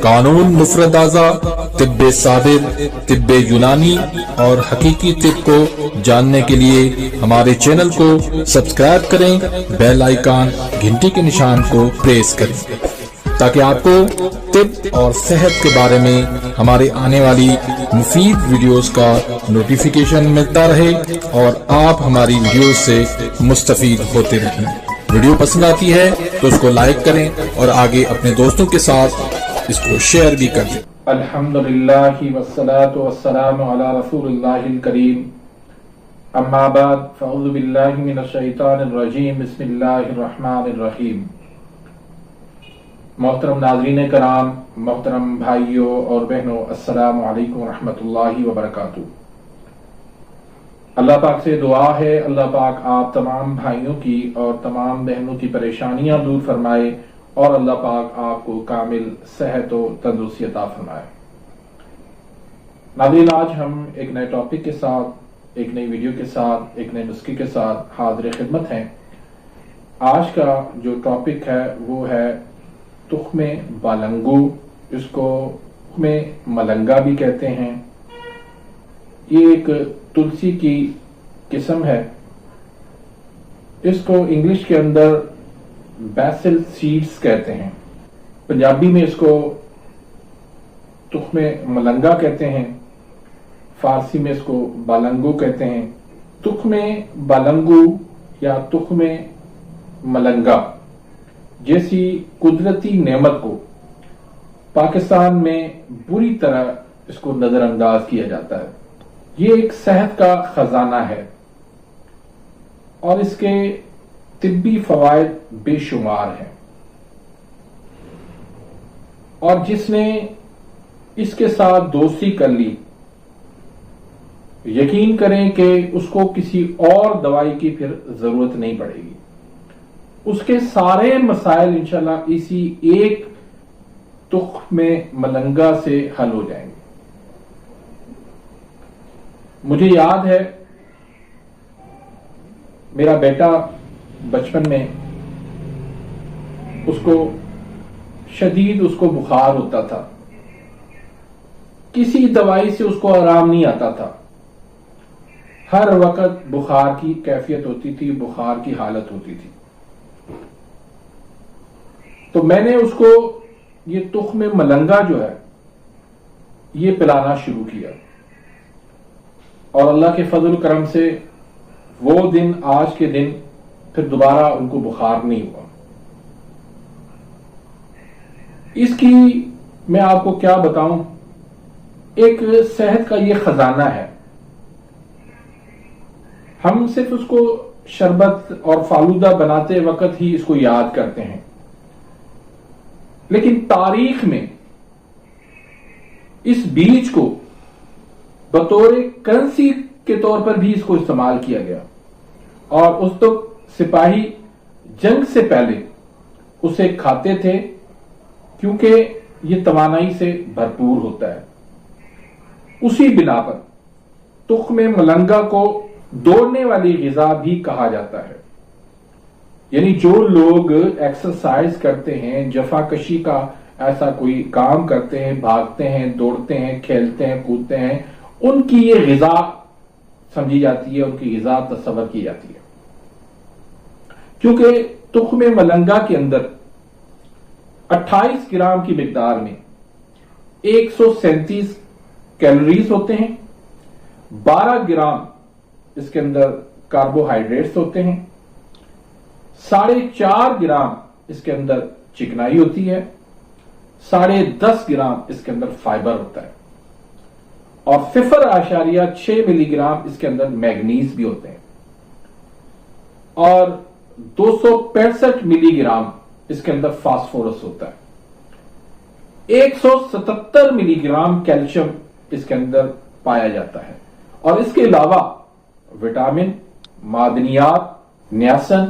قانون مفردازہ، طب صابر، طب یونانی اور حقیقی طب کو جاننے کے لیے ہمارے چینل کو سبسکرائب کریں، بیل آئیکن گھنٹی کے نشان کو پریس کریں تاکہ آپ کو طب اور صحت کے بارے میں ہمارے آنے والی مفید ویڈیوز کا نوٹیفیکیشن ملتا رہے اور آپ ہماری ویڈیوز سے مستفید ہوتے رہیں۔ ویڈیو پسند آتی ہے تو اس کو لائک کریں اور آگے اپنے دوستوں کے ساتھ اس کو شیئر بھی کر دیں۔ الحمدللہ والصلاة والسلام علی رسول اللہ الکریم، اما بعد فاعوذ باللہ من الشیطان الرجیم، بسم اللہ الرحمن الرحیم۔ محترم ناظرین کرام، محترم بھائیوں اور بہنوں، السلام علیکم ورحمۃ اللہ وبرکاتہ۔ اللہ پاک سے دعا ہے اللہ پاک آپ تمام بھائیوں کی اور تمام بہنوں کی پریشانیاں دور فرمائے اور اللہ پاک آپ کو کامل صحت و تندرستی عطا فرمائے۔ ناظرین، آج ہم ایک نئے ٹاپک کے ساتھ، ایک نئی ویڈیو کے ساتھ، ایک نئے نسخے کے ساتھ حاضر خدمت ہیں۔ آج کا جو ٹاپک ہے وہ ہے تخم بالنگو، اس کو تخم ملنگا بھی کہتے ہیں۔ یہ ایک تلسی کی قسم ہے، اس کو انگلش کے اندر بیسل سیڈز کہتے ہیں، پنجابی میں اس کو تخم ملنگا کہتے ہیں، فارسی میں اس کو بالنگو کہتے ہیں۔ تخم بالنگو یا تخم ملنگا جیسی قدرتی نعمت کو پاکستان میں بری طرح اس کو نظر انداز کیا جاتا ہے۔ یہ ایک صحت کا خزانہ ہے اور اس کے طبی فوائد بے شمار ہیں، اور جس نے اس کے ساتھ دوستی کر لی، یقین کریں کہ اس کو کسی اور دوائی کی پھر ضرورت نہیں پڑے گی۔ اس کے سارے مسائل انشاءاللہ اسی ایک تخم ملنگا سے حل ہو جائیں گے۔ مجھے یاد ہے میرا بیٹا بچپن میں اس کو شدید بخار ہوتا تھا، کسی دوائی سے اس کو آرام نہیں آتا تھا، ہر وقت بخار کی کیفیت ہوتی تھی، بخار کی حالت ہوتی تھی۔ تو میں نے اس کو یہ تخم ملنگا جو ہے یہ پلانا شروع کیا، اور اللہ کے فضل و کرم سے وہ دن آج کے دن پھر دوبارہ ان کو بخار نہیں ہوا۔ اس کی میں آپ کو کیا بتاؤں، ایک صحت کا یہ خزانہ ہے۔ ہم صرف اس کو شربت اور فالودہ بناتے وقت ہی اس کو یاد کرتے ہیں، لیکن تاریخ میں اس بیج کو بطور کرنسی کے طور پر بھی اس کو استعمال کیا گیا، اور اس وقت سپاہی جنگ سے پہلے اسے کھاتے تھے کیونکہ یہ توانائی سے بھرپور ہوتا ہے۔ اسی بنا پر تخم ملنگا کو دوڑنے والی غذا بھی کہا جاتا ہے، یعنی جو لوگ ایکسرسائز کرتے ہیں، جفا کشی کا ایسا کوئی کام کرتے ہیں، بھاگتے ہیں، دوڑتے ہیں، کھیلتے ہیں، کودتے ہیں، ان کی یہ غذا سمجھی جاتی ہے، ان کی غذا تصور کی جاتی ہے، کیونکہ تخم ملنگا کے اندر 28 گرام کی مقدار میں 137 کیلوریز ہوتے ہیں، 12 گرام اس کے اندر کاربوہائیڈریٹس ہوتے ہیں، 4.5 گرام اس کے اندر چکنائی ہوتی ہے، 10.5 گرام اس کے اندر فائبر ہوتا ہے، اور 0.6 ملی گرام اس کے اندر میگنیز بھی ہوتے ہیں، اور 265 ملی گرام اس کے اندر فاسفورس ہوتا ہے، 177 ملی گرام کیلشیم اس کے اندر پایا جاتا ہے، اور اس کے علاوہ وٹامن، معدنیات، نیاسن،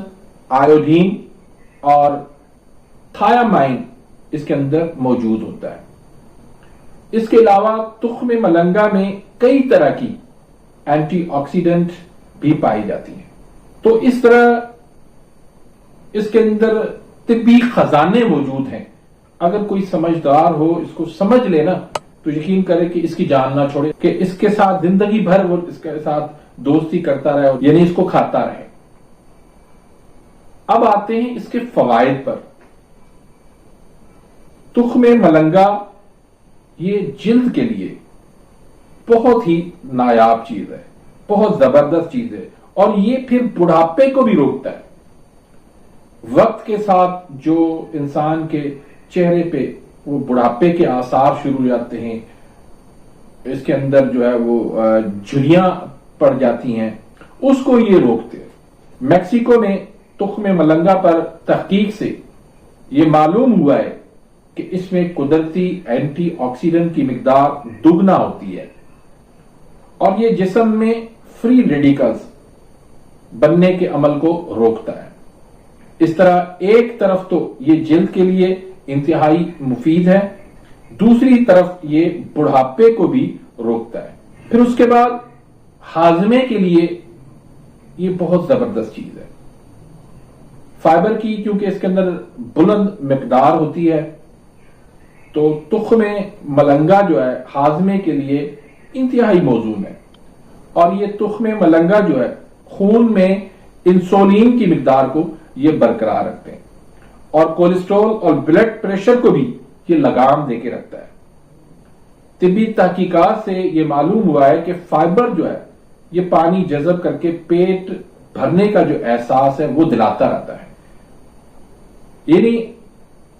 آیوڈین اور تھایامائن اس کے اندر موجود ہوتا ہے۔ اس کے علاوہ تخم ملنگا میں کئی طرح کی اینٹی آکسیڈنٹ بھی پائی جاتی ہیں۔ تو اس طرح اس کے اندر طبی خزانے موجود ہیں۔ اگر کوئی سمجھدار ہو اس کو سمجھ لے نا تو یقین کرے کہ اس کی جان نہ چھوڑے، کہ اس کے ساتھ زندگی بھر وہ اس کے ساتھ دوستی کرتا رہے، یعنی اس کو کھاتا رہے۔ اب آتے ہیں اس کے فوائد پر۔ تخم ملنگا یہ جلد کے لیے بہت ہی نایاب چیز ہے، بہت زبردست چیز ہے، اور یہ پھر بڑھاپے کو بھی روکتا ہے۔ وقت کے ساتھ جو انسان کے چہرے پہ وہ بڑھاپے کے آثار شروع ہو جاتے ہیں، اس کے اندر جو ہے وہ جھریاں پڑ جاتی ہیں، اس کو یہ روکتے ہیں۔ میکسیکو میں تخم ملنگا پر تحقیق سے یہ معلوم ہوا ہے کہ اس میں قدرتی اینٹی آکسیڈنٹ کی مقدار دگنا ہوتی ہے، اور یہ جسم میں فری ریڈیکلز بننے کے عمل کو روکتا ہے۔ اس طرح ایک طرف تو یہ جلد کے لیے انتہائی مفید ہے، دوسری طرف یہ بڑھاپے کو بھی روکتا ہے۔ پھر اس کے بعد ہاضمے کے لیے یہ بہت زبردست چیز ہے۔ فائبر کی کیونکہ اس کے اندر بلند مقدار ہوتی ہے، تو تخم ملنگا جو ہے ہاضمے کے لیے انتہائی موزون ہے، اور یہ تخم ملنگا جو ہے خون میں انسولین کی مقدار کو یہ برقرار رکھتے ہیں، اور کولیسٹرول اور بلڈ پریشر کو بھی یہ لگام دے کے رکھتا ہے۔ طبی تحقیقات سے یہ معلوم ہوا ہے کہ فائبر جو ہے یہ پانی جذب کر کے پیٹ بھرنے کا جو احساس ہے وہ دلاتا رہتا ہے، یعنی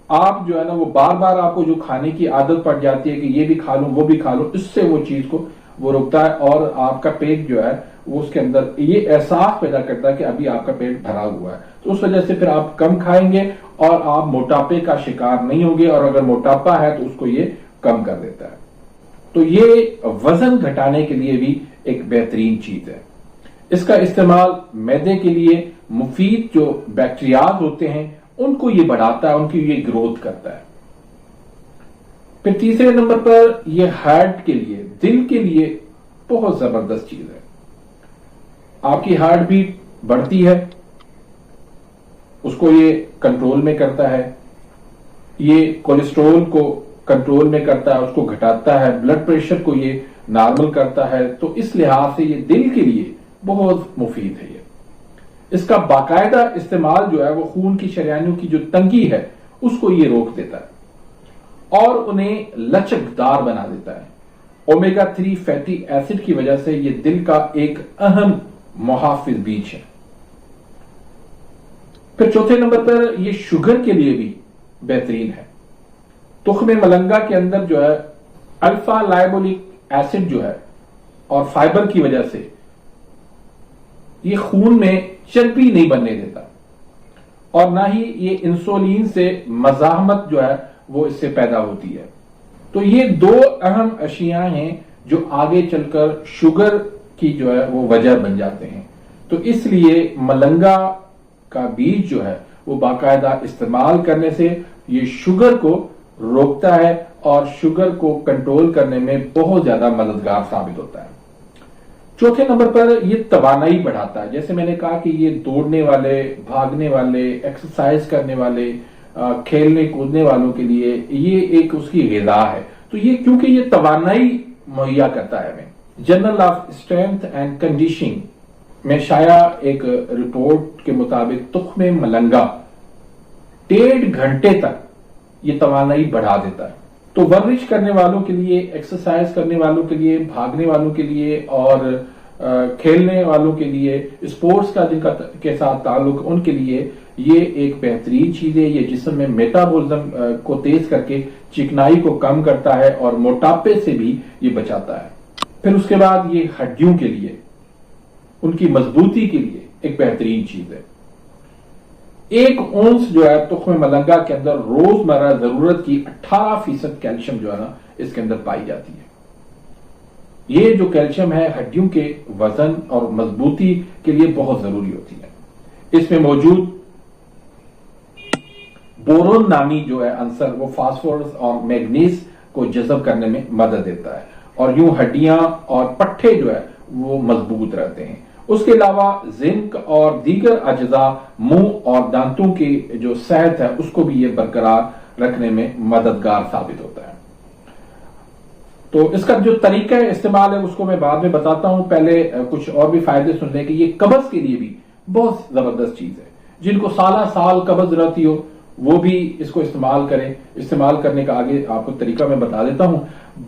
آپ جو ہے نا وہ بار بار آپ کو جو کھانے کی عادت پڑ جاتی ہے کہ یہ بھی کھا لوں وہ بھی کھا لوں، اس سے وہ چیز کو وہ روکتا ہے، اور آپ کا پیٹ جو ہے وہ اس کے اندر یہ احساس پیدا کرتا ہے کہ ابھی آپ کا پیٹ بھرا ہوا ہے، تو اس وجہ سے پھر آپ کم کھائیں گے اور آپ موٹاپے کا شکار نہیں ہوگے، اور اگر موٹاپا ہے تو اس کو یہ کم کر دیتا ہے۔ تو یہ وزن گھٹانے کے لیے بھی ایک بہترین چیز ہے۔ اس کا استعمال معدے کے لیے مفید جو بیکٹیریاز ہوتے ہیں ان کو یہ بڑھاتا ہے، ان کی یہ گروتھ کرتا ہے۔ پھر تیسرے نمبر پر یہ ہارٹ کے لیے، دل کے لیے بہت زبردست چیز ہے۔ آپ کی ہارٹ بیٹ بڑھتی ہے، اس کو یہ کنٹرول میں کرتا ہے، یہ کولیسٹرول کو کنٹرول میں کرتا ہے، اس کو گھٹاتا ہے، بلڈ پریشر کو یہ نارمل کرتا ہے، تو اس لحاظ سے یہ دل کے لیے بہت مفید ہے۔ اس کا باقاعدہ استعمال جو ہے وہ خون کی شریانوں کی جو تنگی ہے اس کو یہ روک دیتا ہے اور انہیں لچکدار بنا دیتا ہے۔ اومیگا 3 فیٹی ایسڈ کی وجہ سے یہ دل کا ایک اہم محافظ بیج ہے۔ پھر چوتھے نمبر پر یہ شوگر کے لیے بھی بہترین ہے۔ تخم ملنگا کے اندر جو ہے الفا لائبولک ایسڈ جو ہے اور فائبر کی وجہ سے یہ خون میں چربی نہیں بننے دیتا، اور نہ ہی یہ انسولین سے مزاحمت جو ہے وہ اس سے پیدا ہوتی ہے۔ تو یہ دو اہم اشیاء ہیں جو آگے چل کر شوگر کی جو ہے وہ وجہ بن جاتے ہیں۔ تو اس لیے ملنگا کا بیج جو ہے وہ باقاعدہ استعمال کرنے سے یہ شوگر کو روکتا ہے اور شوگر کو کنٹرول کرنے میں بہت زیادہ مددگار ثابت ہوتا ہے۔ چوتھے نمبر پر یہ توانائی بڑھاتا ہے۔ جیسے میں نے کہا کہ یہ دوڑنے والے، بھاگنے والے، ایکسرسائز کرنے والے، کھیلنے کودنے والوں کے لیے یہ ایک اس کی غذا ہے، تو یہ کیونکہ یہ توانائی مہیا کرتا ہے ہمیں۔ Journal of strength and conditioning میں شائع ایک رپورٹ کے مطابق تخم ملنگا 1.5 گھنٹے تک یہ توانائی بڑھا دیتا ہے۔ تو ورزش کرنے والوں کے لیے، ایکسرسائز کرنے والوں کے لیے، بھاگنے والوں کے لیے اور کھیلنے والوں کے لیے، اسپورٹس کا جن کا کے ساتھ تعلق، ان کے لیے یہ ایک بہترین چیز ہے۔ یہ جسم میں میٹابولزم کو تیز کر کے چکنائی کو کم کرتا ہے اور موٹاپے سے بھی یہ بچاتا ہے۔ پھر اس کے بعد یہ ہڈیوں کے لیے، ان کی مضبوطی کے لیے ایک بہترین چیز ہے۔ 1 اونس جو ہے تخم ملنگا کے اندر روزمرہ ضرورت کی 18% کیلشیم جو ہے نا اس کے اندر پائی جاتی ہے۔ یہ جو کیلشیم ہے ہڈیوں کے وزن اور مضبوطی کے لیے بہت ضروری ہوتی ہے۔ اس میں موجود بورون نامی جو ہے عنصر وہ فاسفورس اور میگنیز کو جذب کرنے میں مدد دیتا ہے، اور یوں ہڈیاں اور پٹھے جو ہے وہ مضبوط رہتے ہیں۔ اس کے علاوہ زنک اور دیگر اجزاء منہ اور دانتوں کی جو صحت ہے اس کو بھی یہ برقرار رکھنے میں مددگار ثابت ہوتا ہے۔ تو اس کا جو طریقہ استعمال ہے اس کو میں بعد میں بتاتا ہوں، پہلے کچھ اور بھی فائدے سن لیں کہ یہ قبض کے لیے بھی بہت زبردست چیز ہے۔ جن کو سالہ سال قبض رہتی ہو وہ بھی اس کو استعمال کریں۔ استعمال کرنے کا آگے آپ کو طریقہ میں بتا دیتا ہوں۔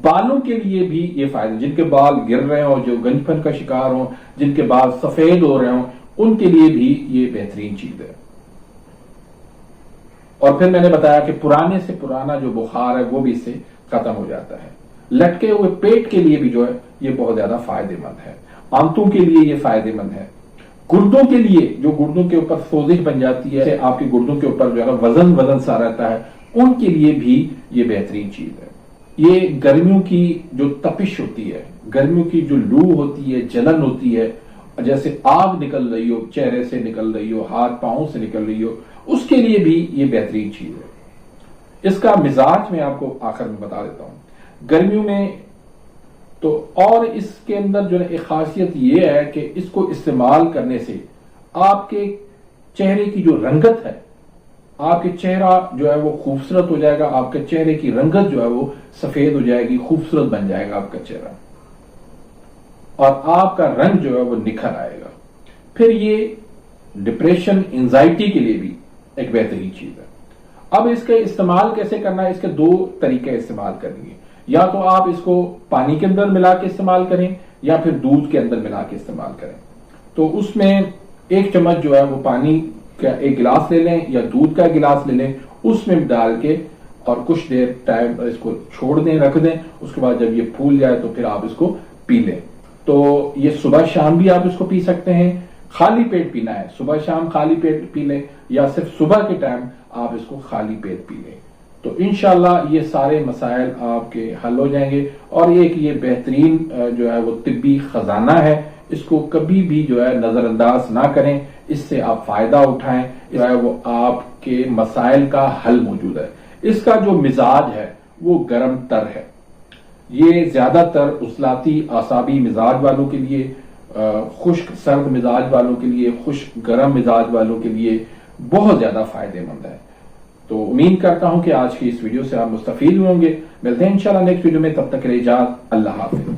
بالوں کے لیے بھی یہ فائدہ، جن کے بال گر رہے ہوں، جو گنج پن کا شکار ہوں، جن کے بال سفید ہو رہے ہوں، ان کے لیے بھی یہ بہترین چیز ہے۔ اور پھر میں نے بتایا کہ پرانے سے پرانا جو بخار ہے وہ بھی اس سے ختم ہو جاتا ہے۔ لٹکے ہوئے پیٹ کے لیے بھی جو ہے یہ بہت زیادہ فائدہ مند ہے۔ آنتوں کے لیے یہ فائدہ مند ہے۔ گردوں کے لیے، جو گردوں کے اوپر سوزش بن جاتی ہے، آپ کے گردوں کے اوپر جو ہے وزن سا رہتا ہے، ان کے لیے بھی یہ بہترین چیز ہے۔ یہ گرمیوں کی جو تپش ہوتی ہے، گرمیوں کی جو لو ہوتی ہے، جلن ہوتی ہے، جیسے آگ نکل رہی ہو، چہرے سے نکل رہی ہو، ہاتھ پاؤں سے نکل رہی ہو، اس کے لیے بھی یہ بہترین چیز ہے۔ اس کا مزاج میں آپ کو آخر میں بتا دیتا ہوں۔ گرمیوں میں تو اور اس کے اندر جو ہے ایک خاصیت یہ ہے کہ اس کو استعمال کرنے سے آپ کے چہرے کی جو رنگت ہے، آپ کے چہرہ جو ہے وہ خوبصورت ہو جائے گا، آپ کے چہرے کی رنگت جو ہے وہ سفید ہو جائے گی، خوبصورت بن جائے گا آپ کا چہرہ، اور آپ کا رنگ جو ہے وہ نکھر آئے گا۔ پھر یہ ڈپریشن، انزائٹی کے لیے بھی ایک بہترین چیز ہے۔ اب اس کے استعمال کیسے کرنا ہے، اس کے دو طریقے استعمال کریں گے۔ یا تو آپ اس کو پانی کے اندر ملا کے استعمال کریں، یا پھر دودھ کے اندر ملا کے استعمال کریں۔ تو اس میں 1 چمچ جو ہے وہ پانی کا 1 گلاس لے لیں، یا دودھ کا گلاس لے لیں، اس میں ڈال کے اور کچھ دیر ٹائم اس کو چھوڑ دیں، رکھ دیں۔ اس کے بعد جب یہ پھول جائے تو پھر آپ اس کو پی لیں۔ تو یہ صبح شام بھی آپ اس کو پی سکتے ہیں، خالی پیٹ پینا ہے، صبح شام خالی پیٹ پی لیں، یا صرف صبح کے ٹائم آپ اس کو خالی پیٹ پی لیں۔ تو انشاءاللہ یہ سارے مسائل آپ کے حل ہو جائیں گے۔ اور یہ بہترین جو ہے وہ طبی خزانہ ہے، اس کو کبھی بھی جو ہے نظر انداز نہ کریں، اس سے آپ فائدہ اٹھائیں، جو ہے وہ آپ کے مسائل کا حل موجود ہے۔ اس کا جو مزاج ہے وہ گرم تر ہے، یہ زیادہ تر عضلاتی اعصابی مزاج والوں کے لیے، خشک سرد مزاج والوں کے لیے، خشک گرم مزاج والوں کے لیے بہت زیادہ فائدہ مند ہے۔ تو امید کرتا ہوں کہ آج کی اس ویڈیو سے آپ مستفید ہوئے ہوں گے۔ ملتے ہیں انشاءاللہ نیکسٹ ویڈیو میں، تب تک کے لیے اجازت، اللہ حافظ۔